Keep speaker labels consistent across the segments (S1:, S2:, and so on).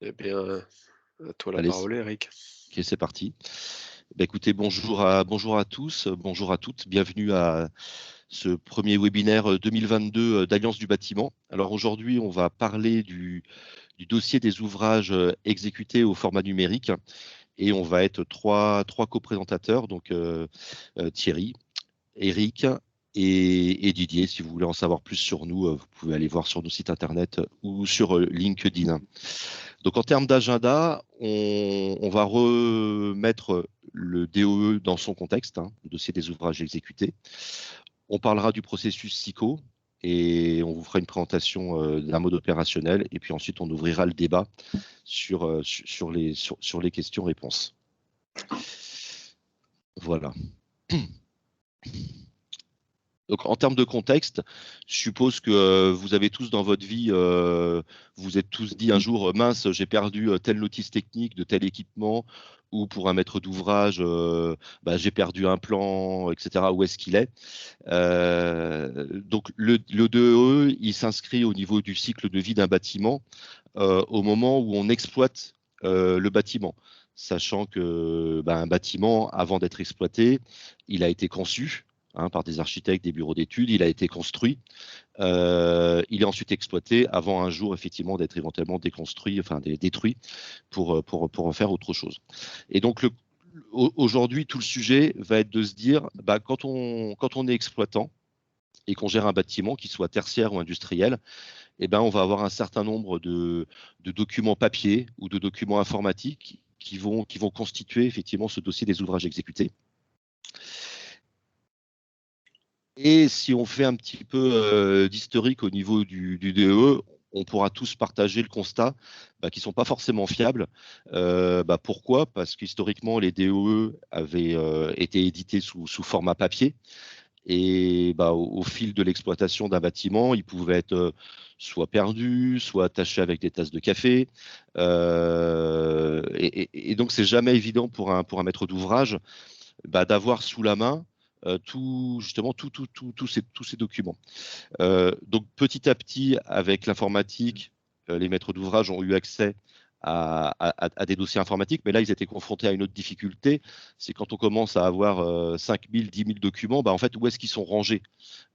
S1: Eh bien, à toi la
S2: Allez,
S1: parole, Eric.
S2: ok, c'est parti. Écoutez, bonjour à tous, bonjour à toutes. Bienvenue à ce premier webinaire 2022 d'Alliance du bâtiment. Alors aujourd'hui, on va parler du dossier des ouvrages exécutés au format numérique et on va être trois coprésentateurs, donc Thierry, Eric et Didier. Si vous voulez en savoir plus sur nous, vous pouvez aller voir sur nos sites internet ou sur LinkedIn. Donc en termes d'agenda, on va remettre le DOE dans son contexte, le dossier des ouvrages exécutés. On parlera du processus SICO et on vous fera une présentation d'un mode opérationnel. Et puis ensuite, on ouvrira le débat sur les questions-réponses. Voilà. Donc, en termes de contexte, je suppose que vous avez tous dans votre vie, vous êtes tous dit un jour, mince, j'ai perdu telle notice technique de tel équipement, ou pour un maître d'ouvrage, j'ai perdu un plan, etc. Où est-ce qu'il est? Donc, le DE, il s'inscrit au niveau du cycle de vie d'un bâtiment au moment où on exploite le bâtiment. Sachant que un bâtiment, avant d'être exploité, il a été conçu par des architectes, des bureaux d'études, il a été construit, il est ensuite exploité avant un jour effectivement d'être éventuellement déconstruit, enfin détruit pour en faire autre chose. Et donc aujourd'hui, tout le sujet va être de se dire, quand on est exploitant et qu'on gère un bâtiment, qu'il soit tertiaire ou industriel, on va avoir un certain nombre de documents papier ou de documents informatiques qui vont constituer effectivement ce dossier des ouvrages exécutés. Et si on fait un petit peu d'historique au niveau du DE, on pourra tous partager le constat qu'ils ne sont pas forcément fiables. Pourquoi? Parce qu'historiquement, les DE avaient été édités sous format papier. Et au fil de l'exploitation d'un bâtiment, il pouvait être soit perdu, soit attaché avec des tasses de café. Et donc, c'est jamais évident pour un maître d'ouvrage d'avoir sous la main tous ces documents. Donc, petit à petit, avec l'informatique, les maîtres d'ouvrage ont eu accès à des dossiers informatiques, mais là, ils étaient confrontés à une autre difficulté, c'est quand on commence à avoir 5 000, 10 000 documents, en fait, où est-ce qu'ils sont rangés?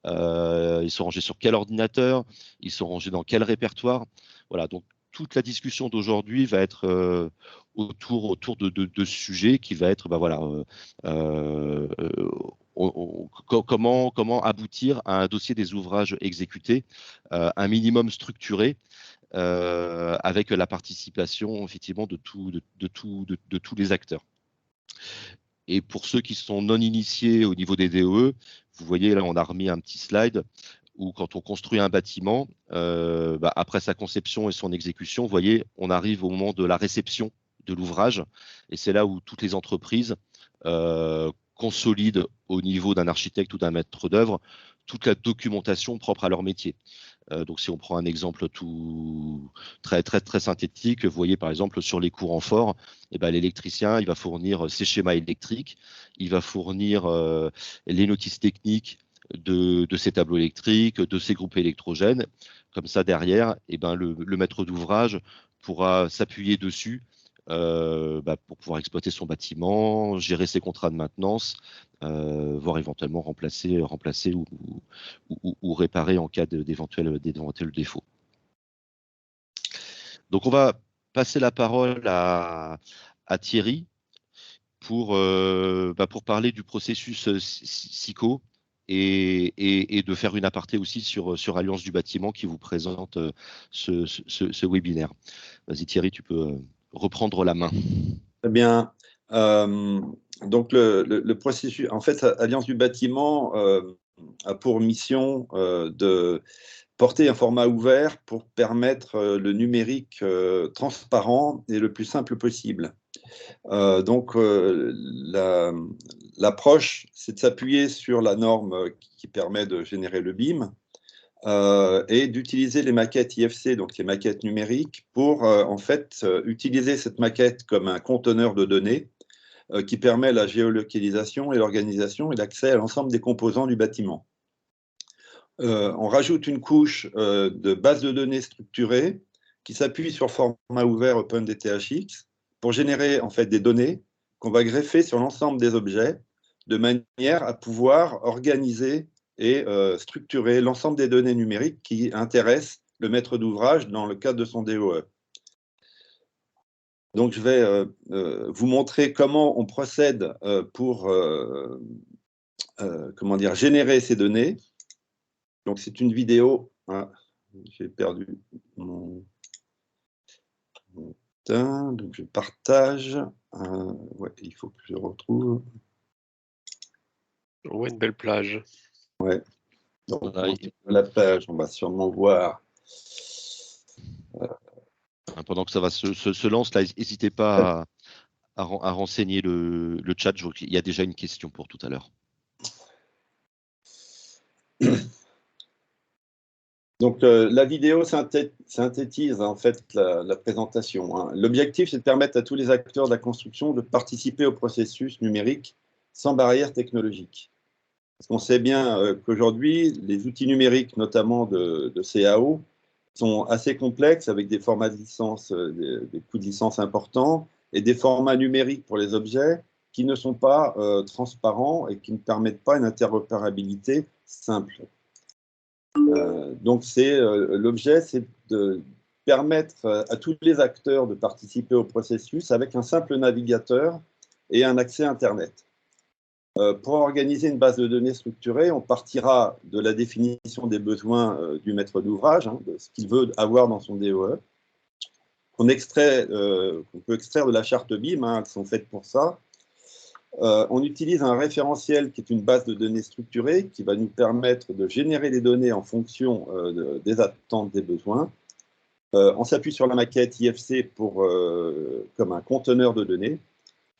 S2: Ils sont rangés sur quel ordinateur? Ils sont rangés dans quel répertoire? Voilà, donc toute la discussion d'aujourd'hui va être autour de ce sujet qui va être, comment aboutir à un dossier des ouvrages exécutés, un minimum structuré, avec la participation effectivement de tous les acteurs. Et pour ceux qui sont non initiés au niveau des DOE, vous voyez là, on a remis un petit slide où quand on construit un bâtiment, après sa conception et son exécution, vous voyez, on arrive au moment de la réception de l'ouvrage. Et c'est là où toutes les entreprises consolident au niveau d'un architecte ou d'un maître d'œuvre toute la documentation propre à leur métier. Donc, si on prend un exemple tout très, très, très synthétique, vous voyez par exemple sur les courants forts, l'électricien, il va fournir ses schémas électriques, il va fournir les notices techniques de ces tableaux électriques, de ces groupes électrogènes. Comme ça, derrière, le maître d'ouvrage pourra s'appuyer dessus pour pouvoir exploiter son bâtiment, gérer ses contrats de maintenance, voire éventuellement remplacer ou réparer en cas d'éventuels défauts. Donc, on va passer la parole à Thierry pour parler du processus SICO et de faire une aparté aussi sur Alliance du bâtiment qui vous présente ce webinaire. Vas-y Thierry, tu peux reprendre la main.
S3: Eh bien, donc le processus, en fait, Alliance du bâtiment a pour mission de porter un format ouvert pour permettre le numérique transparent et le plus simple possible. Donc, l'approche, c'est de s'appuyer sur la norme qui permet de générer le BIM et d'utiliser les maquettes IFC, donc les maquettes numériques, pour en fait utiliser cette maquette comme un conteneur de données qui permet la géolocalisation et l'organisation et l'accès à l'ensemble des composants du bâtiment. On rajoute une couche de base de données structurée qui s'appuie sur format ouvert OpenDTHX pour générer en fait des données qu'on va greffer sur l'ensemble des objets de manière à pouvoir organiser et structurer l'ensemble des données numériques qui intéressent le maître d'ouvrage dans le cadre de son DOE. Donc, je vais vous montrer comment on procède pour comment dire, générer ces données. Donc, c'est une vidéo. Ah, j'ai perdu mon temps. Donc, je partage. Ouais, il faut que je retrouve.
S1: Ouais, une belle plage.
S3: Ouais. Donc,
S2: Voilà.
S3: la page, on va sûrement voir.
S2: Pendant que ça va se lance, là, n'hésitez pas à renseigner le chat. Il y a déjà une question pour tout à l'heure.
S3: Donc, la vidéo synthétise en fait la présentation, hein. L'objectif, c'est de permettre à tous les acteurs de la construction de participer au processus numérique sans barrière technologique. Parce qu'on sait bien qu'aujourd'hui, les outils numériques, notamment de CAO, sont assez complexes avec des formats de licence, des coûts de licence importants et des formats numériques pour les objets qui ne sont pas transparents et qui ne permettent pas une interopérabilité simple. Donc, l'objet, c'est de permettre à tous les acteurs de participer au processus avec un simple navigateur et un accès Internet. Pour organiser une base de données structurée, on partira de la définition des besoins du maître d'ouvrage, hein, de ce qu'il veut avoir dans son DOE, qu'on peut extraire de la charte BIM, hein, elles sont faites pour ça. On utilise un référentiel qui est une base de données structurée qui va nous permettre de générer les données en fonction des attentes des besoins. On s'appuie sur la maquette IFC comme un conteneur de données.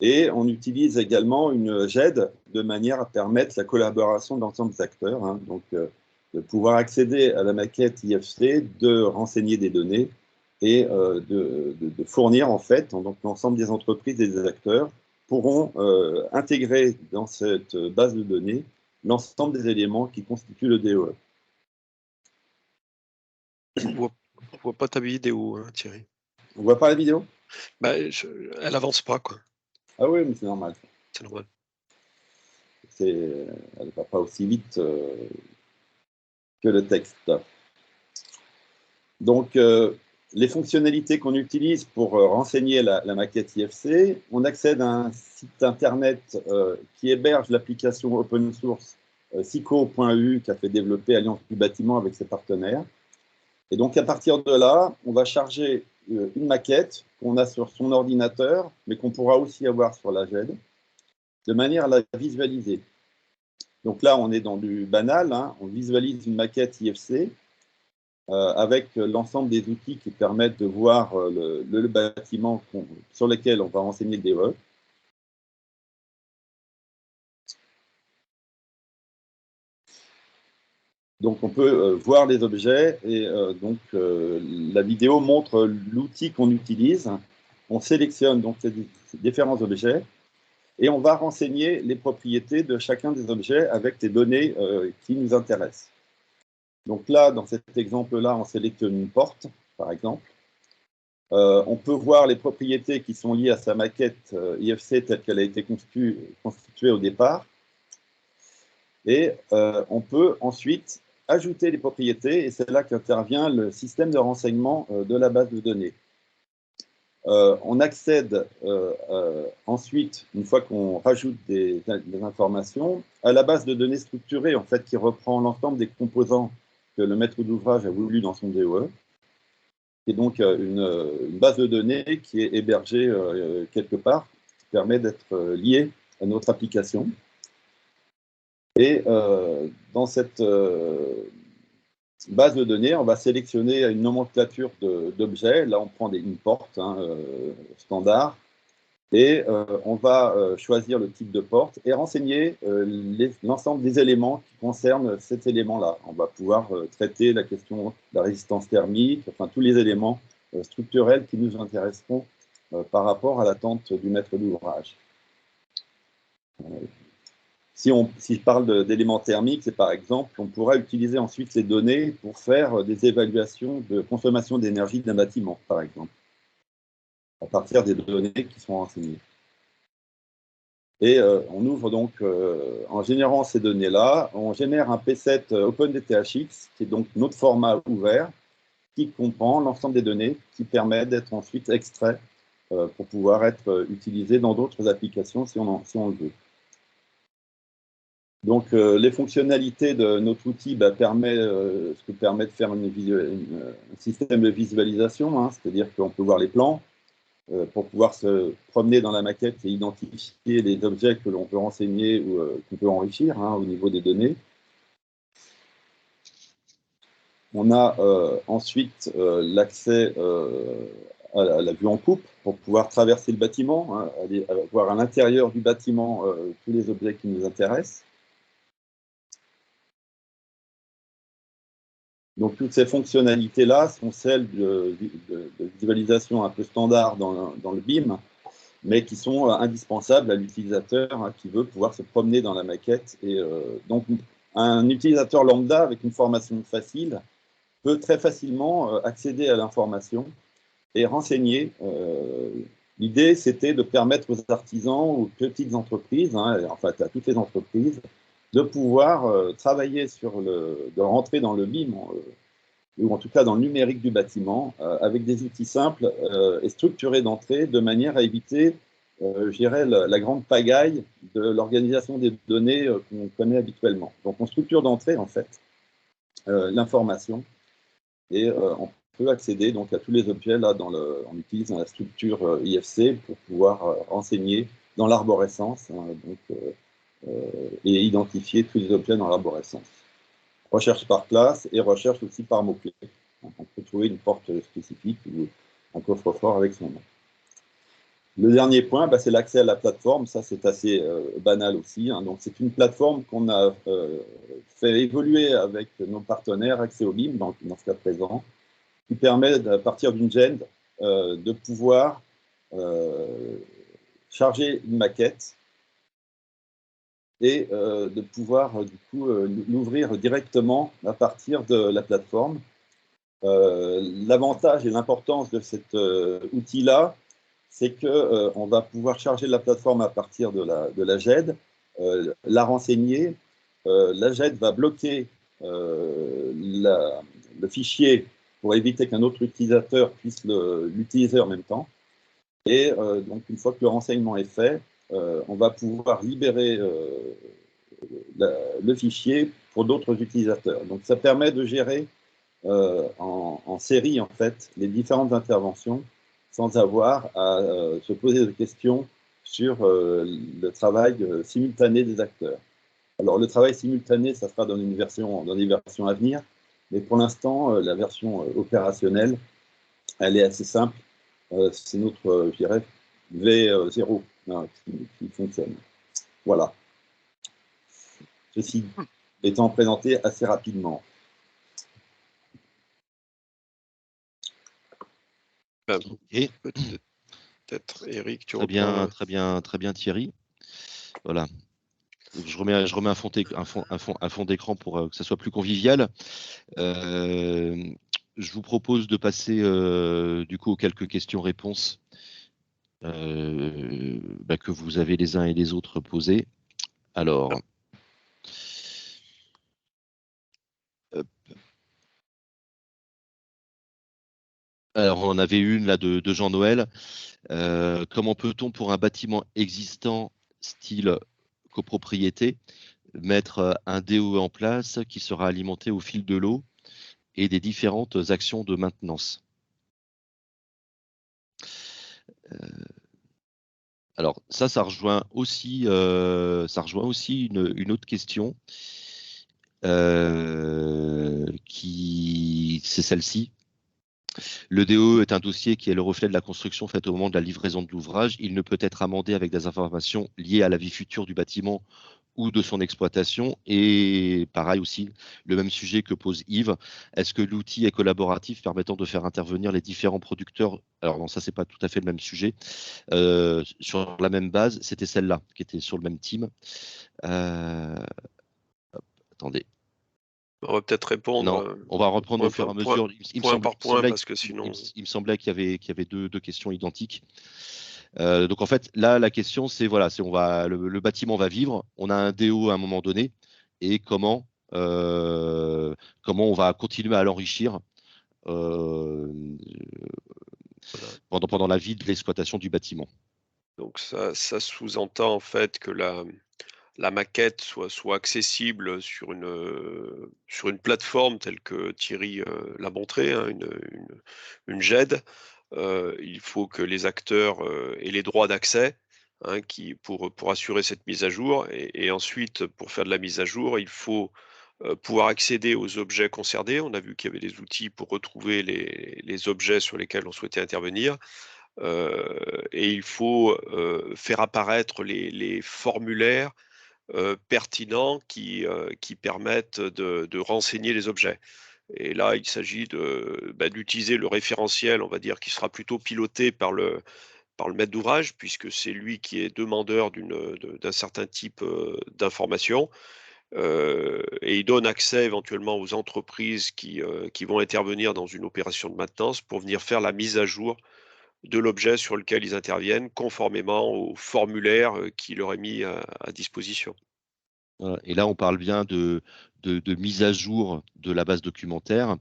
S3: Et on utilise également une GED de manière à permettre la collaboration de l'ensemble des acteurs, hein, donc de pouvoir accéder à la maquette IFC, de renseigner des données et de fournir en fait, donc l'ensemble des entreprises et des acteurs pourront intégrer dans cette base de données l'ensemble des éléments qui constituent le DOE.
S1: On voit pas ta vidéo, hein, Thierry.
S3: On voit pas la vidéo?
S1: Bah, elle avance pas, quoi.
S3: Ah oui, mais c'est normal.
S1: C'est normal.
S3: Elle ne va pas aussi vite que le texte. Donc, les fonctionnalités qu'on utilise pour renseigner la maquette IFC, on accède à un site internet qui héberge l'application open source sico.eu qu'a fait développer Alliance du bâtiment avec ses partenaires. Et donc, à partir de là, on va charger une maquette qu'on a sur son ordinateur, mais qu'on pourra aussi avoir sur la GED, de manière à la visualiser. Donc là, on est dans du banal, hein, on visualise une maquette IFC avec l'ensemble des outils qui permettent de voir le bâtiment sur lequel on va renseigner le DOE. Donc, on peut voir les objets et donc la vidéo montre l'outil qu'on utilise. On sélectionne donc ces différents objets et on va renseigner les propriétés de chacun des objets avec les données qui nous intéressent. Donc là, dans cet exemple-là, on sélectionne une porte, par exemple. On peut voir les propriétés qui sont liées à sa maquette IFC telle qu'elle a été constituée au départ. Et on peut ensuite ajouter les propriétés, et c'est là qu'intervient le système de renseignement de la base de données. On accède ensuite, une fois qu'on rajoute des informations, à la base de données structurée, en fait, qui reprend l'ensemble des composants que le maître d'ouvrage a voulu dans son DOE. Et donc une base de données qui est hébergée quelque part, qui permet d'être liée à notre application. Et dans cette base de données, on va sélectionner une nomenclature d'objets. Là, on prend une porte hein, standard. Et on va choisir le type de porte et renseigner l'ensemble des éléments qui concernent cet élément-là. On va pouvoir traiter la question de la résistance thermique, enfin tous les éléments structurels qui nous intéresseront par rapport à l'attente du maître d'ouvrage. Si je parle d'éléments thermiques, c'est par exemple, on pourra utiliser ensuite ces données pour faire des évaluations de consommation d'énergie d'un bâtiment, par exemple, à partir des données qui sont renseignées. Et on ouvre donc, en générant ces données-là, on génère un P7 OpenDTHX, qui est donc notre format ouvert, qui comprend l'ensemble des données, qui permet d'être ensuite extrait pour pouvoir être utilisé dans d'autres applications si on le veut. Donc, les fonctionnalités de notre outil ce que permet de faire un système de visualisation, hein, c'est-à-dire qu'on peut voir les plans pour pouvoir se promener dans la maquette et identifier les objets que l'on peut renseigner ou qu'on peut enrichir hein, au niveau des données. On a ensuite l'accès à la vue en coupe pour pouvoir traverser le bâtiment, hein, aller voir à l'intérieur du bâtiment tous les objets qui nous intéressent. Donc, toutes ces fonctionnalités-là sont celles de visualisation un peu standard dans le BIM, mais qui sont indispensables à l'utilisateur hein, qui veut pouvoir se promener dans la maquette. Et donc, un utilisateur lambda avec une formation facile peut très facilement accéder à l'information et renseigner. L'idée, c'était de permettre aux artisans, aux petites entreprises, hein, en fait à toutes les entreprises, de pouvoir travailler de rentrer dans le BIM, ou en tout cas dans le numérique du bâtiment, avec des outils simples et structurés d'entrée, de manière à éviter, je dirais, la grande pagaille de l'organisation des données qu'on connaît habituellement. Donc on structure d'entrée, en fait, l'information, et on peut accéder donc à tous les objets, là, on utilise la structure IFC pour pouvoir renseigner dans l'arborescence, hein, et identifier tous les objets dans l'arborescence. Recherche par classe et recherche aussi par mots-clés. On peut trouver une porte spécifique ou un coffre-fort avec son nom. Le dernier point, c'est l'accès à la plateforme. Ça, c'est assez banal aussi. Hein. Donc, c'est une plateforme qu'on a fait évoluer avec nos partenaires Accès au BIM, dans ce cas présent, qui permet, à partir d'une GED, de pouvoir charger une maquette et de pouvoir du coup l'ouvrir directement à partir de la plateforme. L'avantage et l'importance de cet outil-là, c'est qu'on va pouvoir charger la plateforme à partir de la GED, la renseigner. La GED va bloquer le fichier pour éviter qu'un autre utilisateur puisse l'utiliser en même temps. Et donc, une fois que le renseignement est fait, on va pouvoir libérer le fichier pour d'autres utilisateurs. Donc, ça permet de gérer en série, en fait, les différentes interventions sans avoir à se poser de questions sur le travail simultané des acteurs. Alors, le travail simultané, ça sera dans des versions à venir, mais pour l'instant, la version opérationnelle, elle est assez simple. C'est notre, je dirais, V0 hein, qui fonctionne. Voilà. Ceci étant présenté assez rapidement.
S2: Et
S1: peut-être, Eric, tu
S2: très bien,
S1: reprends.
S2: très bien, Thierry. Voilà. Donc, je remets un fond d'écran pour que ça soit plus convivial. Je vous propose de passer du coup aux quelques questions-réponses que vous avez les uns et les autres posées. Alors, on en avait une là de Jean-Noël. Comment peut-on, pour un bâtiment existant style copropriété, mettre un DOE en place qui sera alimenté au fil de l'eau et des différentes actions de maintenance? Alors ça rejoint aussi une autre question c'est celle-ci. Le DOE est un dossier qui est le reflet de la construction faite au moment de la livraison de l'ouvrage. Il ne peut être amendé avec des informations liées à la vie future du bâtiment ou de son exploitation. Et pareil aussi, le même sujet que pose Yves, est-ce que l'outil est collaboratif permettant de faire intervenir les différents producteurs? Alors non, ça c'est pas tout à fait le même sujet. Sur la même base, c'était celle-là qui était sur le même team. Attendez.
S1: On va peut-être répondre
S2: Non, on va reprendre au fur et à mesure.
S1: point par point, parce que sinon...
S2: Il me semblait qu'il y avait deux questions identiques. Donc en fait, là, la question, c'est voilà, le bâtiment va vivre, on a un DO à un moment donné, et comment on va continuer à l'enrichir pendant la vie de l'exploitation du bâtiment.
S1: Donc ça sous-entend en fait que la maquette soit accessible sur une plateforme telle que Thierry l'a montré, hein, une GED. Il faut que les acteurs aient les droits d'accès, hein, pour assurer cette mise à jour. Et ensuite, pour faire de la mise à jour, il faut pouvoir accéder aux objets concernés. On a vu qu'il y avait des outils pour retrouver les objets sur lesquels on souhaitait intervenir. Et il faut faire apparaître les formulaires pertinents qui permettent de renseigner les objets. Et là, il s'agit d'utiliser le référentiel, on va dire, qui sera plutôt piloté par le maître d'ouvrage, puisque c'est lui qui est demandeur d'un certain type d'information. Et il donne accès éventuellement aux entreprises qui vont intervenir dans une opération de maintenance pour venir faire la mise à jour de l'objet sur lequel ils interviennent, conformément au formulaire qui leur est mis à disposition.
S2: Et là, on parle bien de mise à jour de la base documentaire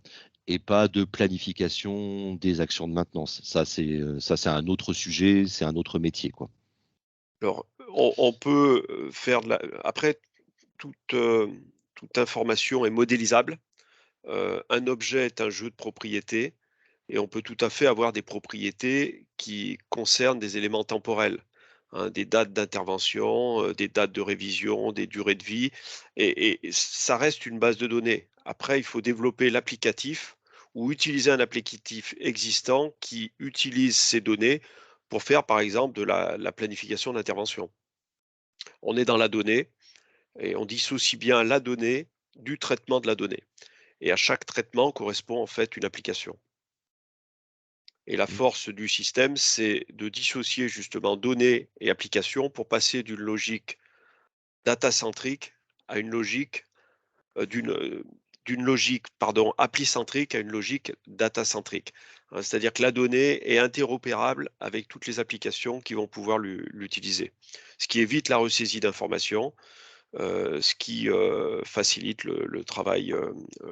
S2: et pas de planification des actions de maintenance. Ça, c'est un autre sujet, c'est un autre métier, quoi.
S1: Alors, on peut faire après, toute information est modélisable. Un objet est un jeu de propriétés, et on peut tout à fait avoir des propriétés qui concernent des éléments temporels, hein, des dates d'intervention, des dates de révision, des durées de vie, et ça reste une base de données. Après, il faut développer l'applicatif ou utiliser un applicatif existant qui utilise ces données pour faire, par exemple, de la planification d'intervention. On est dans la donnée et on dissocie bien la donnée du traitement de la donnée. Et à chaque traitement correspond en fait une application. Et la force du système, c'est de dissocier justement données et applications pour passer d'une logique data-centrique à une logique d'une logique appli-centrique à une logique data-centrique. C'est-à-dire que la donnée est interopérable avec toutes les applications qui vont pouvoir l'utiliser. Ce qui évite la ressaisie d'informations, ce qui facilite le travail,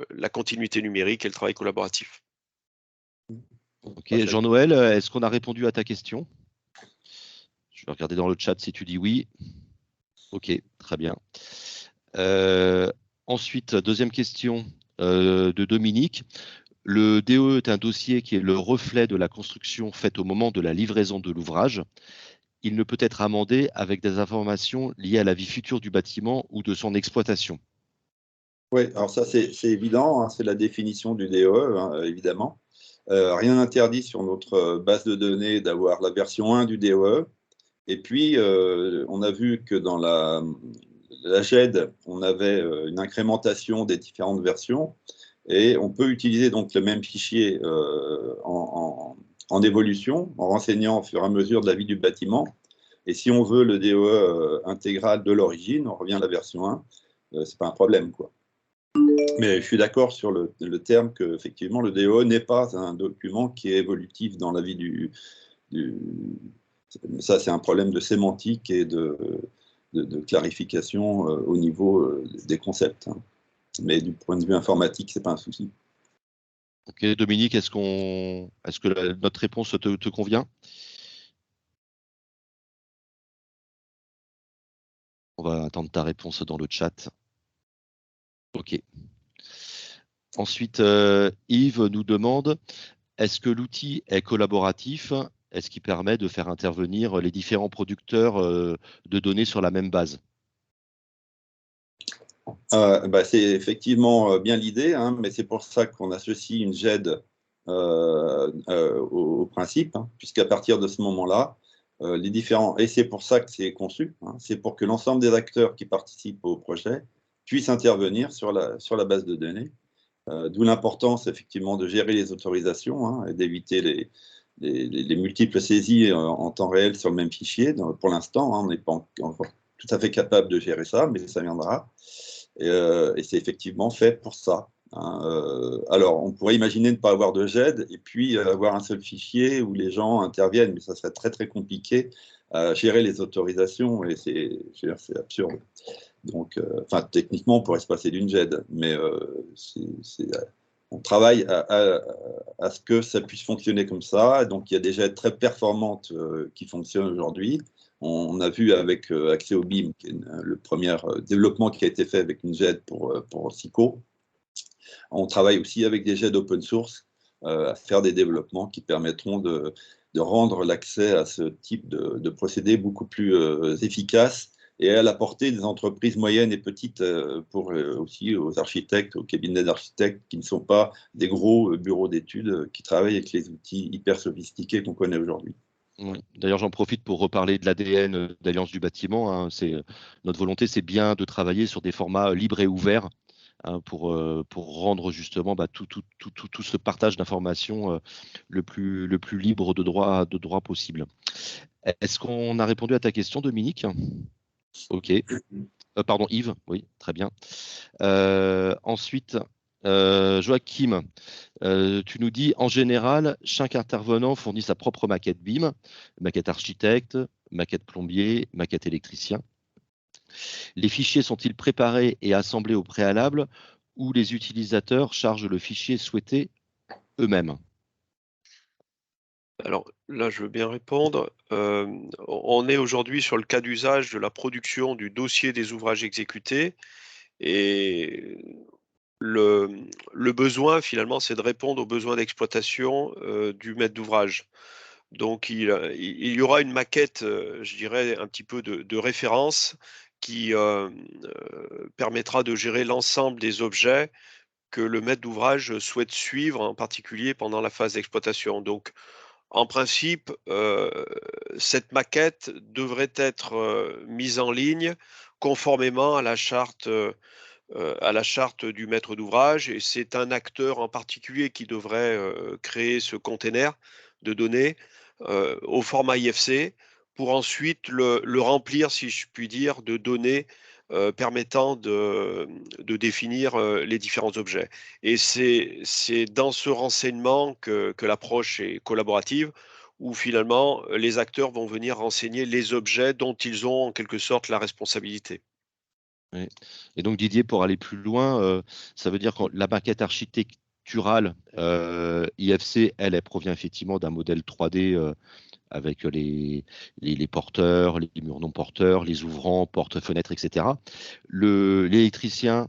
S1: la continuité numérique et le travail collaboratif.
S2: Ok, Jean-Noël, est-ce qu'on a répondu à ta question? Je vais regarder dans le chat si tu dis oui. Ok, très bien. Ensuite, deuxième question de Dominique. Le DE est un dossier qui est le reflet de la construction faite au moment de la livraison de l'ouvrage. Il ne peut être amendé avec des informations liées à la vie future du bâtiment ou de son exploitation.
S3: Oui, alors ça c'est évident, hein, c'est la définition du DE, hein, évidemment. Rien n'interdit sur notre base de données d'avoir la version 1 du DE. Et puis, on a vu que dans la GED, on avait une incrémentation des différentes versions. Et on peut utiliser donc le même fichier en évolution, en renseignant au fur et à mesure de la vie du bâtiment. Et si on veut le DE intégral de l'origine, on revient à la version 1, c'est pas un problème, quoi. Mais je suis d'accord sur le terme que, effectivement, le DE n'est pas un document qui est évolutif dans la vie ça, c'est un problème de sémantique et de clarification au niveau des concepts, hein. Mais du point de vue informatique, c'est pas un souci.
S2: Ok, Dominique, est-ce que notre réponse te convient? On va attendre ta réponse dans le chat. Ok. Ensuite, Yves nous demande, est-ce que l'outil est collaboratif? Est-ce qu'il permet de faire intervenir les différents producteurs de données sur la même base?
S3: C'est effectivement bien l'idée, hein, mais c'est pour ça qu'on associe une GED au principe, hein, puisqu'à partir de ce moment-là, les différents, et c'est pour ça que c'est conçu, hein, c'est pour que l'ensemble des acteurs qui participent au projet puissent intervenir sur la base de données. D'où l'importance effectivement de gérer les autorisations, hein, et d'éviter les multiples saisies en temps réel sur le même fichier. Donc, pour l'instant, hein, on n'est pas encore tout à fait capable de gérer ça, mais ça viendra. Et c'est effectivement fait pour ça, hein. Alors, on pourrait imaginer ne pas avoir de GED et puis avoir un seul fichier où les gens interviennent, mais ça serait très très compliqué à gérer les autorisations et c'est absurde. Donc, enfin, techniquement, on pourrait se passer d'une GED, mais on travaille à ce que ça puisse fonctionner comme ça. Donc, il y a des GED très performantes qui fonctionnent aujourd'hui. On a vu avec accès au BIM, qui est le premier développement qui a été fait avec une GED pour SICO. On travaille aussi avec des GED open source à faire des développements qui permettront de rendre l'accès à ce type de procédé beaucoup plus efficace et à la portée des entreprises moyennes et petites, pour aussi aux architectes, aux cabinets d'architectes qui ne sont pas des gros bureaux d'études qui travaillent avec les outils hyper sophistiqués qu'on connaît aujourd'hui.
S2: Oui. D'ailleurs, j'en profite pour reparler de l'ADN d'Alliance du bâtiment, hein. Notre volonté, c'est bien de travailler sur des formats libres et ouverts, hein, pour rendre justement tout ce partage d'informations le plus libre de droit possible. Est-ce qu'on a répondu à ta question, Dominique? Ok. Pardon, Yves, oui, très bien. Ensuite, Joachim, tu nous dis, en général, chaque intervenant fournit sa propre maquette BIM, maquette architecte, maquette plombier, maquette électricien. Les fichiers sont-ils préparés et assemblés au préalable ou les utilisateurs chargent le fichier souhaité eux-mêmes?
S1: Alors là, je veux bien répondre. On est aujourd'hui sur le cas d'usage de la production du dossier des ouvrages exécutés et le besoin, finalement, c'est de répondre aux besoins d'exploitation du maître d'ouvrage. Donc, il y aura une maquette, je dirais, un petit peu de référence qui permettra de gérer l'ensemble des objets que le maître d'ouvrage souhaite suivre, en particulier pendant la phase d'exploitation. Donc, en principe, cette maquette devrait être mise en ligne conformément à la charte du maître d'ouvrage, et c'est un acteur en particulier qui devrait créer ce container de données au format IFC pour ensuite le remplir, si je puis dire, de données permettant de définir les différents objets. Et c'est dans ce renseignement que l'approche est collaborative, où finalement les acteurs vont venir renseigner les objets dont ils ont en quelque sorte la responsabilité.
S2: Oui. Et donc Didier, pour aller plus loin, ça veut dire que la maquette architecturale IFC, elle provient effectivement d'un modèle 3D avec les porteurs, les murs non porteurs, les ouvrants, portes, fenêtres, etc. L'électricien,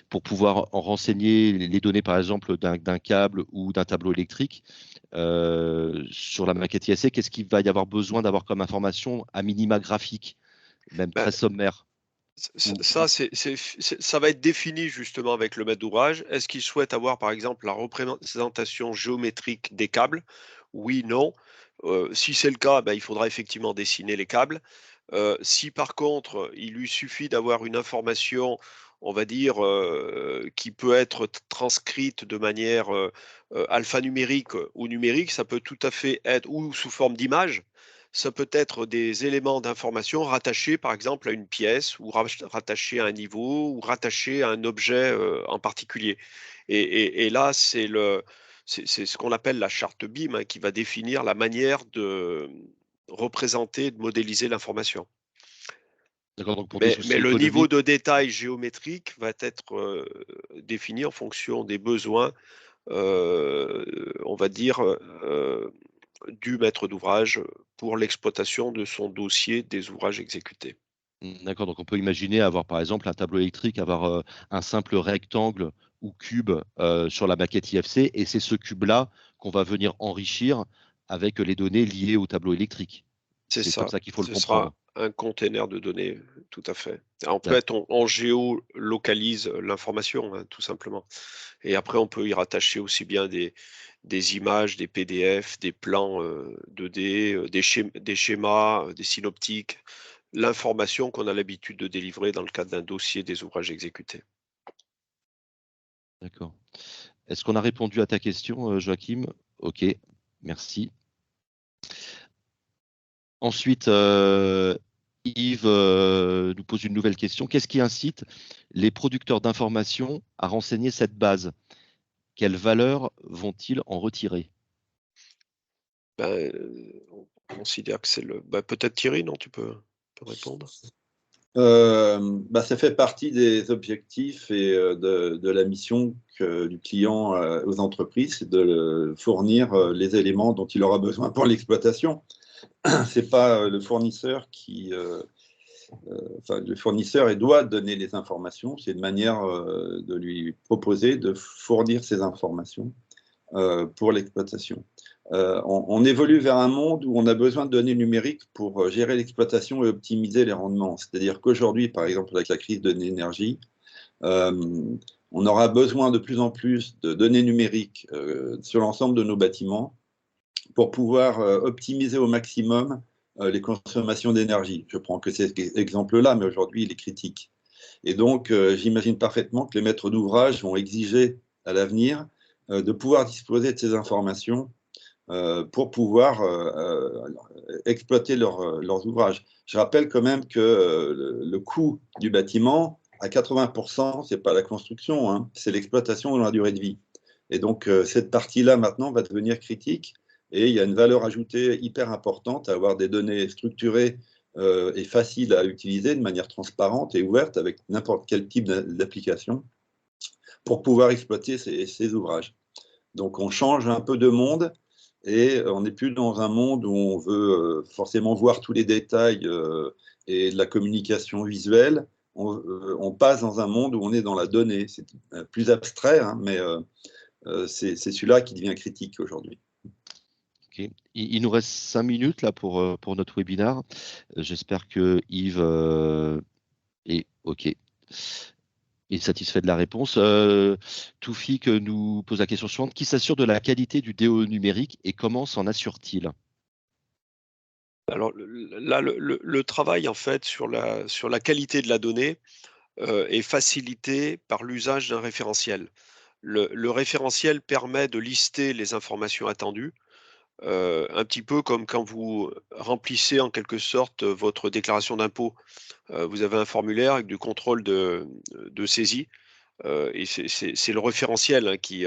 S2: pour pouvoir en renseigner les données, par exemple, d'un câble ou d'un tableau électrique, sur la maquette IFC, qu'est-ce qu'il va y avoir besoin d'avoir comme information à minima graphique, même
S1: Ben,
S2: très sommaire?
S1: Ça, ça va être défini justement avec le maître d'ouvrage. Est-ce qu'il souhaite avoir, par exemple, la représentation géométrique des câbles? Oui, non. Si c'est le cas, ben, il faudra effectivement dessiner les câbles. Si par contre, il lui suffit d'avoir une information, on va dire, qui peut être transcrite de manière alphanumérique ou numérique, ça peut tout à fait être, ou sous forme d'image, ça peut être des éléments d'information rattachés par exemple à une pièce ou rattachés à un niveau ou rattachés à un objet en particulier. Et là, c'est ce qu'on appelle la charte BIM, hein, qui va définir la manière de représenter, de modéliser l'information.
S2: D'accord, donc pour des
S1: Mais
S2: soucis
S1: le niveau
S2: économiques.
S1: de détail géométrique va être défini en fonction des besoins, on va dire, du maître d'ouvrage pour l'exploitation de son dossier des ouvrages exécutés.
S2: D'accord, donc on peut imaginer avoir par exemple un tableau électrique, avoir un simple rectangle ou cube sur la maquette IFC, et c'est ce cube-là qu'on va venir enrichir avec les données liées au tableau électrique.
S1: C'est
S2: C'est comme
S1: ça.
S2: ça qu'il faut le
S1: Ce
S2: comprendre.
S1: sera un container de données, tout à fait. En
S2: D'ac
S1: fait, on géolocalise l'information, hein, tout simplement. Et après, on peut y rattacher aussi bien des images, des PDF, des plans 2D, des schémas, des synoptiques, l'information qu'on a l'habitude de délivrer dans le cadre d'un dossier des ouvrages exécutés.
S2: D'accord. Est-ce qu'on a répondu à ta question, Joachim? OK, merci. Ensuite, Yves nous pose une nouvelle question. Qu'est-ce qui incite les producteurs d'informations à renseigner cette base? Quelles valeurs vont-ils en retirer?
S1: Ben, on considère que c'est peut-être Thierry, non, tu peux répondre.
S3: Ça fait partie des objectifs et de la mission du client aux entreprises, c'est de fournir les éléments dont il aura besoin pour l'exploitation. C'est pas le fournisseur le fournisseur il doit donner les informations. C'est une manière de lui proposer de fournir ces informations pour l'exploitation. On évolue vers un monde où on a besoin de données numériques pour gérer l'exploitation et optimiser les rendements. C'est-à-dire qu'aujourd'hui, par exemple, avec la crise de l'énergie, on aura besoin de plus en plus de données numériques sur l'ensemble de nos bâtiments pour pouvoir optimiser au maximum les consommations d'énergie. Je prends que cet exemple-là, mais aujourd'hui, il est critique. Et donc, j'imagine parfaitement que les maîtres d'ouvrage vont exiger à l'avenir de pouvoir disposer de ces informations pour pouvoir exploiter leurs ouvrages. Je rappelle quand même que le coût du bâtiment, à 80%, ce n'est pas la construction, hein, c'est l'exploitation dans la durée de vie. Et donc, cette partie-là, maintenant, va devenir critique. Et il y a une valeur ajoutée hyper importante à avoir des données structurées et faciles à utiliser de manière transparente et ouverte avec n'importe quel type d'application pour pouvoir exploiter ces ouvrages. Donc, on change un peu de monde et on n'est plus dans un monde où on veut forcément voir tous les détails et de la communication visuelle. On passe dans un monde où on est dans la donnée. C'est plus abstrait, hein, mais c'est celui-là qui devient critique aujourd'hui.
S2: Okay. Il nous reste 5 minutes là pour notre webinaire. J'espère que Yves est OK. Est satisfait de la réponse. Toufik nous pose la question suivante. Qui s'assure de la qualité du DO numérique et comment s'en assure-t-il?
S1: Alors là, le travail en fait sur la qualité de la donnée est facilité par l'usage d'un référentiel. Le référentiel permet de lister les informations attendues, un petit peu comme quand vous remplissez en quelque sorte votre déclaration d'impôt. Vous avez un formulaire avec du contrôle de saisie. Et c'est le référentiel, hein, qui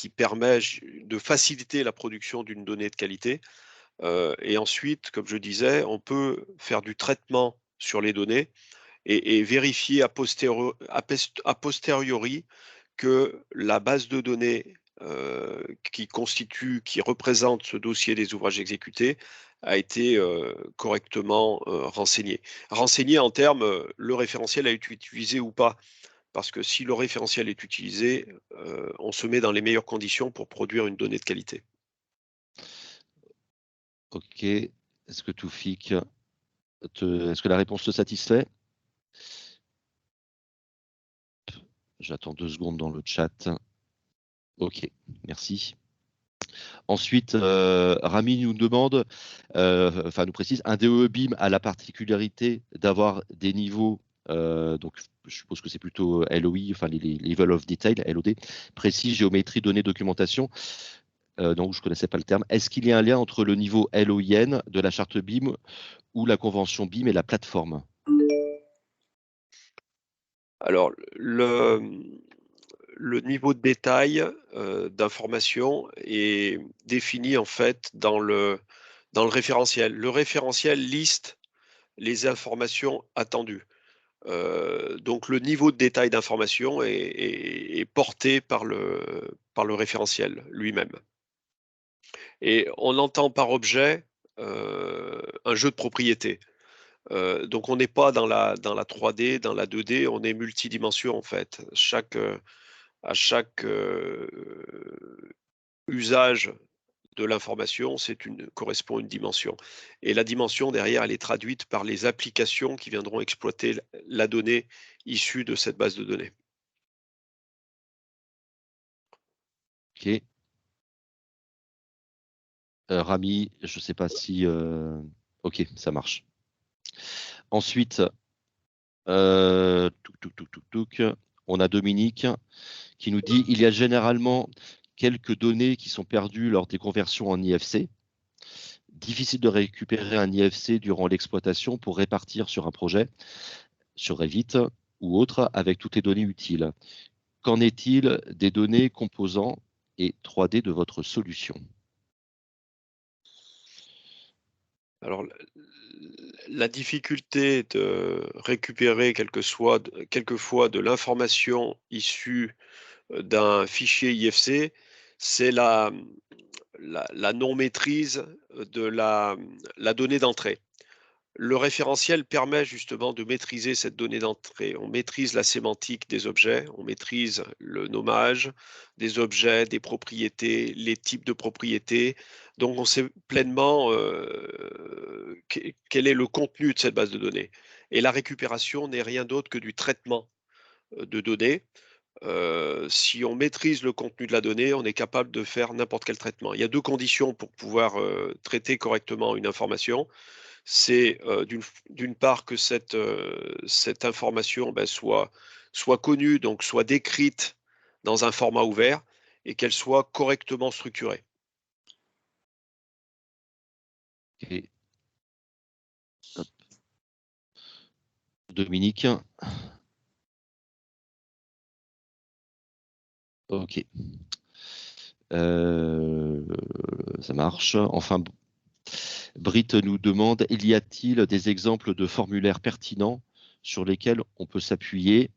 S1: permet de faciliter la production d'une donnée de qualité. Et ensuite, comme je disais, on peut faire du traitement sur les données et vérifier a posteriori que la base de données qui représente ce dossier des ouvrages exécutés a été correctement renseignée. Renseignée en termes, le référentiel a été utilisé ou pas. Parce que si le référentiel est utilisé, on se met dans les meilleures conditions pour produire une donnée de qualité.
S2: OK. Est-ce que Toufik, est-ce que la réponse te satisfait? J'attends 2 secondes dans le chat. OK, merci. Ensuite, Rami nous demande, nous précise, un DOE BIM a la particularité d'avoir des niveaux, donc je suppose que c'est plutôt LOI, enfin les level of detail, LOD, précis, géométrie, données, documentation. Donc je ne connaissais pas le terme. Est-ce qu'il y a un lien entre le niveau LOIN de la charte BIM ou la convention BIM et la plateforme?
S1: Alors, le niveau de détail d'information est défini en fait dans le référentiel. Le référentiel liste les informations attendues. Donc le niveau de détail d'information est porté par le référentiel lui-même. Et on entend par objet un jeu de propriété. Donc on n'est pas dans la 3D, dans la 2D, on est multidimension en fait. À chaque usage de l'information, correspond à une dimension. Et la dimension, derrière, elle est traduite par les applications qui viendront exploiter la donnée issue de cette base de données.
S2: OK. Rami, je ne sais pas si... OK, ça marche. Ensuite, on a Dominique qui nous dit « Il y a généralement quelques données qui sont perdues lors des conversions en IFC. Difficile de récupérer un IFC durant l'exploitation pour répartir sur un projet, sur Revit ou autre, avec toutes les données utiles. Qu'en est-il des données composants et 3D de votre solution ?»
S1: Alors, la difficulté de récupérer quelquefois de l'information issue d'un fichier IFC, c'est la non-maîtrise de la donnée d'entrée. Le référentiel permet justement de maîtriser cette donnée d'entrée. On maîtrise la sémantique des objets, on maîtrise le nommage des objets, des propriétés, les types de propriétés. Donc on sait pleinement quel est le contenu de cette base de données. Et la récupération n'est rien d'autre que du traitement de données. Si on maîtrise le contenu de la donnée, on est capable de faire n'importe quel traitement. Il y a deux conditions pour pouvoir traiter correctement une information. C'est d'une part que cette information soit connue, donc soit décrite dans un format ouvert et qu'elle soit correctement structurée.
S2: Okay. Dominique. OK. Ça marche. Enfin, Britt nous demande, y a-t-il des exemples de formulaires pertinents sur lesquels on peut s'appuyer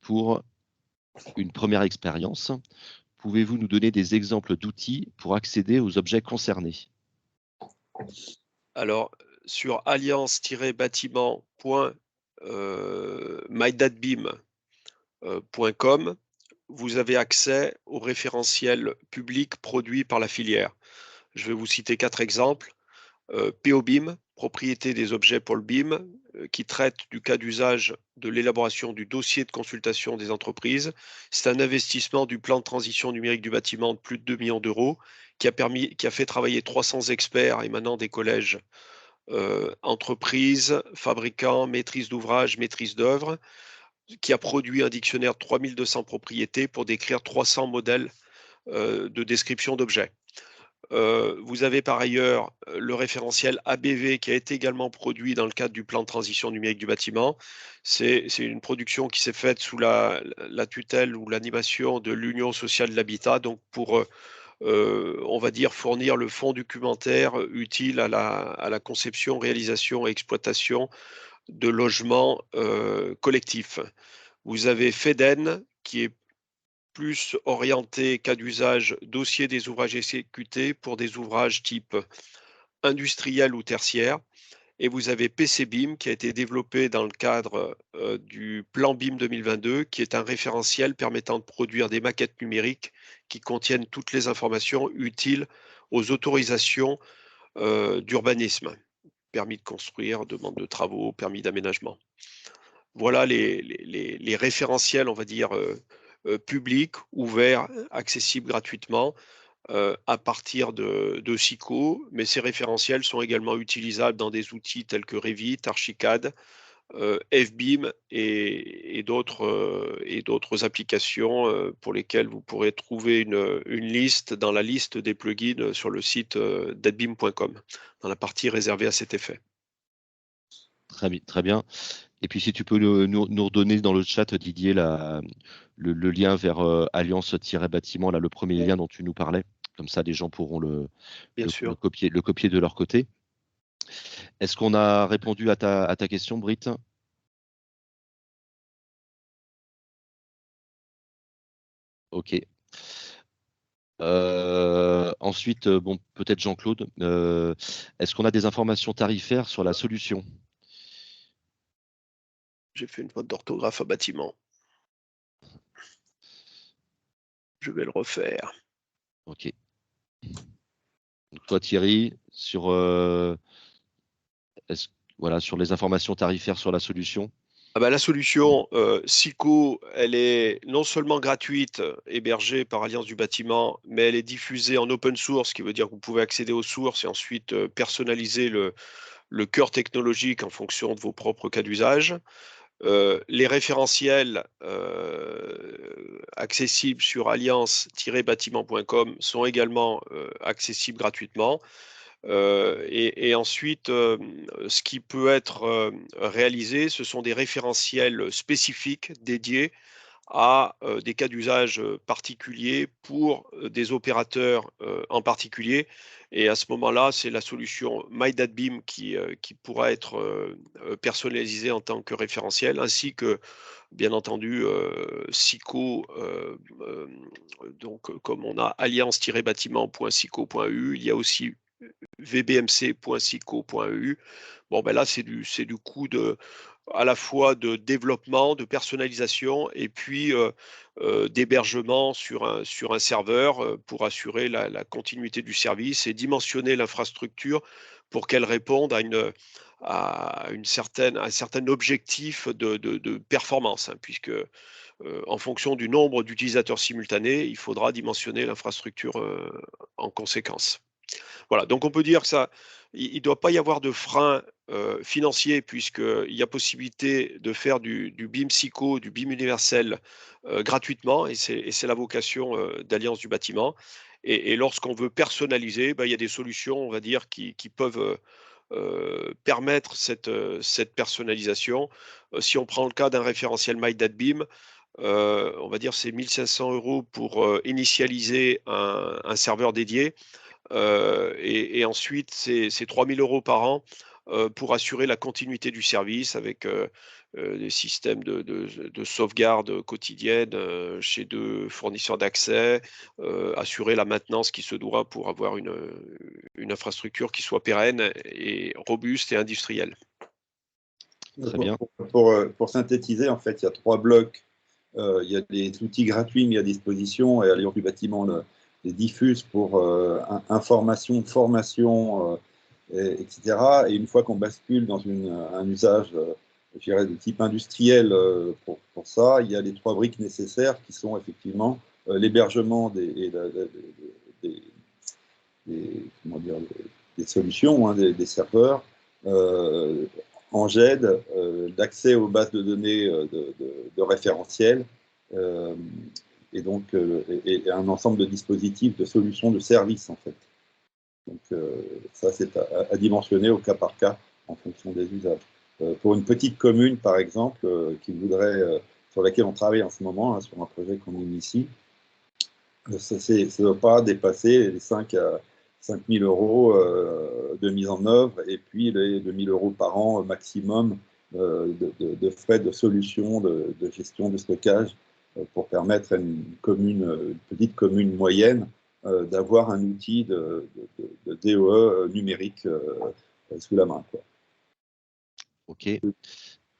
S2: pour une première expérience? Pouvez-vous nous donner des exemples d'outils pour accéder aux objets concernés?
S1: Alors, sur alliance-bâtiment.mydatbeam.com, vous avez accès aux référentiels publics produits par la filière. Je vais vous citer 4 exemples. POBIM, propriété des objets pour le BIM, qui traite du cas d'usage de l'élaboration du dossier de consultation des entreprises. C'est un investissement du plan de transition numérique du bâtiment de plus de 2 millions d'euros qui a fait travailler 300 experts émanant des collèges entreprises, fabricants, maîtrise d'ouvrage, maîtrise d'œuvre, qui a produit un dictionnaire de 3200 propriétés pour décrire 300 modèles de description d'objets. Vous avez par ailleurs le référentiel ABV qui a été également produit dans le cadre du plan de transition numérique du bâtiment. C'est une production qui s'est faite sous la tutelle ou l'animation de l'Union sociale de l'habitat, donc pour, on va dire, fournir le fonds documentaire utile à la conception, réalisation et exploitation de logements collectifs. Vous avez FEDEN qui est plus orienté cas d'usage dossier des ouvrages exécutés pour des ouvrages type industriel ou tertiaire. Et vous avez PCBIM qui a été développé dans le cadre du plan BIM 2022, qui est un référentiel permettant de produire des maquettes numériques qui contiennent toutes les informations utiles aux autorisations d'urbanisme, permis de construire, demande de travaux, permis d'aménagement. Voilà les référentiels, on va dire, publics, ouverts, accessibles gratuitement à partir de SICO, mais ces référentiels sont également utilisables dans des outils tels que Revit, Archicad, FBIM et d'autres applications pour lesquelles vous pourrez trouver une liste dans la liste des plugins sur le site datbeam.com, dans la partie réservée à cet effet.
S2: Très bien. Et puis, si tu peux nous redonner dans le chat, Didier, le lien vers Alliance-Bâtiment, là, le premier lien dont tu nous parlais. Comme ça, les gens pourront le copier de leur côté. Est-ce qu'on a répondu à ta question, Britt? OK. Ensuite, bon, peut-être Jean-Claude, est-ce qu'on a des informations tarifaires sur la solution?
S1: J'ai fait une faute d'orthographe à bâtiment. Je vais le refaire.
S2: OK. Donc, toi, Thierry, sur, voilà, sur les informations tarifaires sur la solution.
S1: Ah bah, la solution SICO, elle est non seulement gratuite, hébergée par Alliance du bâtiment, mais elle est diffusée en open source, ce qui veut dire que vous pouvez accéder aux sources et ensuite personnaliser le cœur technologique en fonction de vos propres cas d'usage. Les référentiels accessibles sur alliance-bâtiment.com sont également accessibles gratuitement. Et ensuite, ce qui peut être réalisé, ce sont des référentiels spécifiques dédiés à des cas d'usage particuliers pour des opérateurs en particulier. Et à ce moment-là, c'est la solution MyDatBeam qui pourra être personnalisée en tant que référentiel, ainsi que, bien entendu, SICO. Donc, comme on a alliance-bâtiment.sico.eu, il y a aussi vbmc.sico.eu. Bon, ben là, c'est du coût à la fois de développement, de personnalisation et puis d'hébergement sur un serveur pour assurer la continuité du service et dimensionner l'infrastructure pour qu'elle réponde à un certain objectif de performance, hein, puisque en fonction du nombre d'utilisateurs simultanés, il faudra dimensionner l'infrastructure en conséquence. Voilà, donc on peut dire que il ne doit pas y avoir de frein financier puisqu'il y a possibilité de faire du BIM SICO, du BIM universel gratuitement et c'est la vocation d'Alliance du bâtiment. Et lorsqu'on veut personnaliser, ben, il y a des solutions, on va dire, qui peuvent permettre cette personnalisation. Si on prend le cas d'un référentiel MyDatBeam, on va dire c'est 1 500 € pour initialiser un serveur dédié. Et ensuite, c'est 3 000 € par an pour assurer la continuité du service avec des systèmes de sauvegarde quotidienne chez deux fournisseurs d'accès, assurer la maintenance qui se doit pour avoir une infrastructure qui soit pérenne et robuste et industrielle.
S2: Très bien.
S3: Pour synthétiser, en fait, il y a 3 blocs. Il y a des outils gratuits mis à disposition et Alliance du bâtiment les diffuse pour information, formation, etc. Et une fois qu'on bascule dans un usage, je dirais, de type industriel pour ça, il y a les 3 briques nécessaires qui sont effectivement l'hébergement comment dire, des solutions, hein, des serveurs, en GED, d'accès aux bases de données de référentiels, et donc et un ensemble de dispositifs, de solutions, de services en fait. Donc ça, c'est à dimensionner au cas par cas en fonction des usages. Pour une petite commune, par exemple, qui voudrait, sur laquelle on travaille en ce moment, hein, sur un projet qu'on initie, ça ne doit pas dépasser les 5 000 € de mise en œuvre et puis les 2 000 € par an maximum de frais de solution, de gestion, de stockage pour permettre à une petite commune moyenne d'avoir un outil de DOE numérique sous la main, quoi.
S2: OK.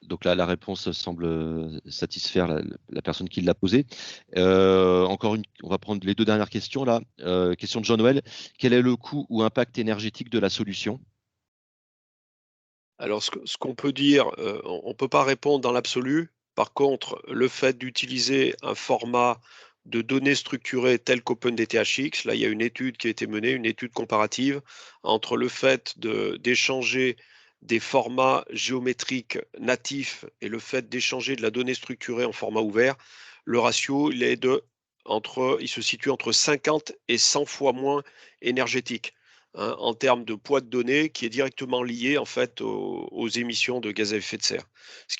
S2: Donc là, la réponse semble satisfaire la personne qui l'a posée. On va prendre les 2 dernières questions là. Question de Jean-Noël. Quel est le coût ou impact énergétique de la solution?
S1: Alors, ce qu'on peut dire, on ne peut pas répondre dans l'absolu. Par contre, le fait d'utiliser un format de données structurées tel qu'OpenDTHX, là, il y a une étude qui a été menée, une étude comparative entre le fait d'échanger des formats géométriques natifs et le fait d'échanger de la donnée structurée en format ouvert. Le ratio, il se situe entre 50 et 100 fois moins énergétique, hein, en termes de poids de données qui est directement lié en fait aux émissions de gaz à effet de serre. Ce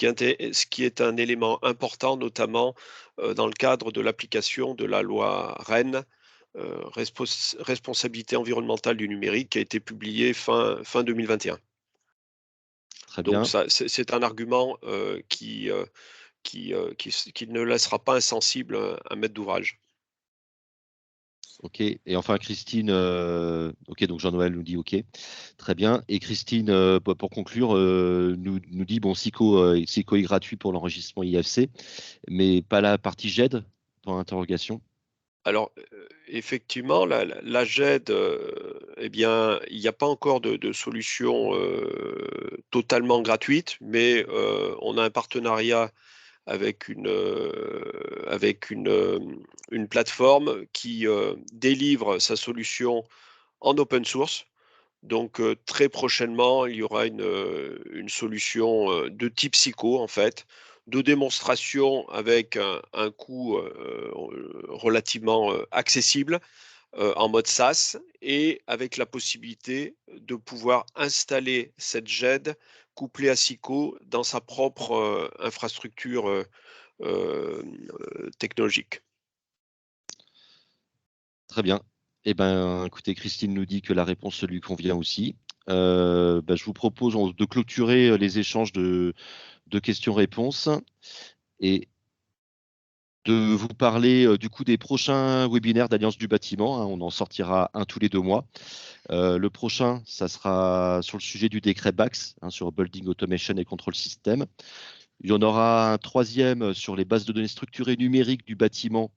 S1: qui est un élément important, notamment dans le cadre de l'application de la loi REN, responsabilité environnementale du numérique, qui a été publiée fin 2021.
S2: Très
S1: Donc
S2: bien.
S1: ça, c'est un argument qui ne laissera pas insensible un maître d'ouvrage.
S2: OK. Et enfin, Christine, OK, donc Jean-Noël nous dit OK. Très bien. Et Christine, pour conclure, nous dit bon, SICO est gratuit pour l'enregistrement IFC, mais pas la partie GED, dans l'interrogation.
S1: Alors, effectivement, la GED eh bien, il n'y a pas encore de solution totalement gratuite, mais on a un partenariat avec une plateforme qui délivre sa solution en open source. Donc très prochainement, il y aura une solution de type SICO, en fait, de démonstration avec un coût relativement accessible en mode SaaS et avec la possibilité de pouvoir installer cette GED couplée à SICO dans sa propre infrastructure technologique.
S2: Très bien. Eh ben, écoutez, Christine nous dit que la réponse lui convient aussi. Je vous propose de clôturer les échanges de questions-réponses et de vous parler du coup des prochains webinaires d'Alliance du bâtiment. On en sortira un tous les 2 mois. Le prochain, ça sera sur le sujet du décret BACS, sur Building Automation et Control System. Il y en aura un 3e sur les bases de données structurées numériques du bâtiment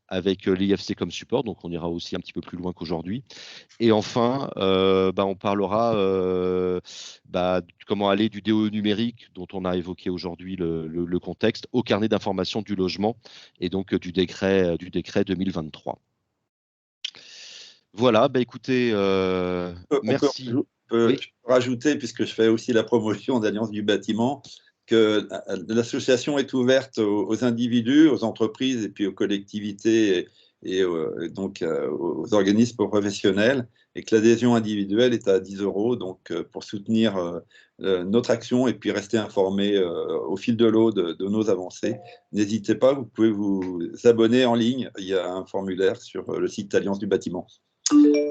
S2: avec l'IFC comme support, donc on ira aussi un petit peu plus loin qu'aujourd'hui. Et enfin, on parlera comment aller du DO numérique, dont on a évoqué aujourd'hui le contexte, au carnet d'information du logement, et donc du décret 2023. Voilà, écoutez, merci.
S3: Je peux rajouter, puisque je fais aussi la promotion d'Alliance du bâtiment, que l'association est ouverte aux individus, aux entreprises et puis aux collectivités et donc aux organismes professionnels, et que l'adhésion individuelle est à 10 €. Donc, pour soutenir notre action et puis rester informé au fil de l'eau de nos avancées, n'hésitez pas, vous pouvez vous abonner en ligne. Il y a un formulaire sur le site Alliance du bâtiment.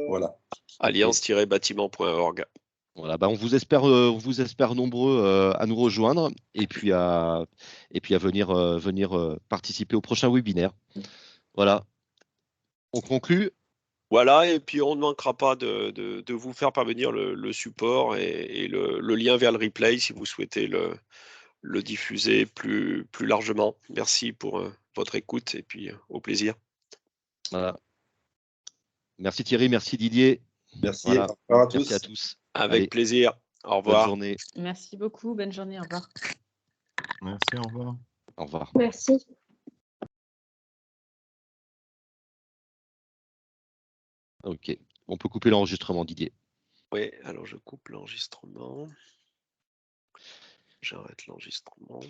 S3: Voilà.
S1: Alliance-bâtiment.org.
S2: Voilà, on vous espère nombreux à nous rejoindre et puis à venir participer au prochain webinaire. Voilà. On conclut.
S1: Voilà, et puis on ne manquera pas de vous faire parvenir le support et le lien vers le replay si vous souhaitez le diffuser plus largement. Merci pour votre écoute et puis au plaisir.
S2: Voilà. Merci Thierry, merci Didier.
S3: Merci,
S2: voilà.
S3: Au revoir à tous.
S2: Merci à tous.
S1: Avec
S2: Allez,
S1: plaisir. Au revoir.
S2: bonne journée.
S4: Merci beaucoup. Bonne journée. Au revoir.
S5: Merci, au revoir.
S2: Au revoir.
S6: Merci.
S2: Ok, on peut couper l'enregistrement, Didier.
S1: Oui, alors je coupe l'enregistrement. J'arrête l'enregistrement.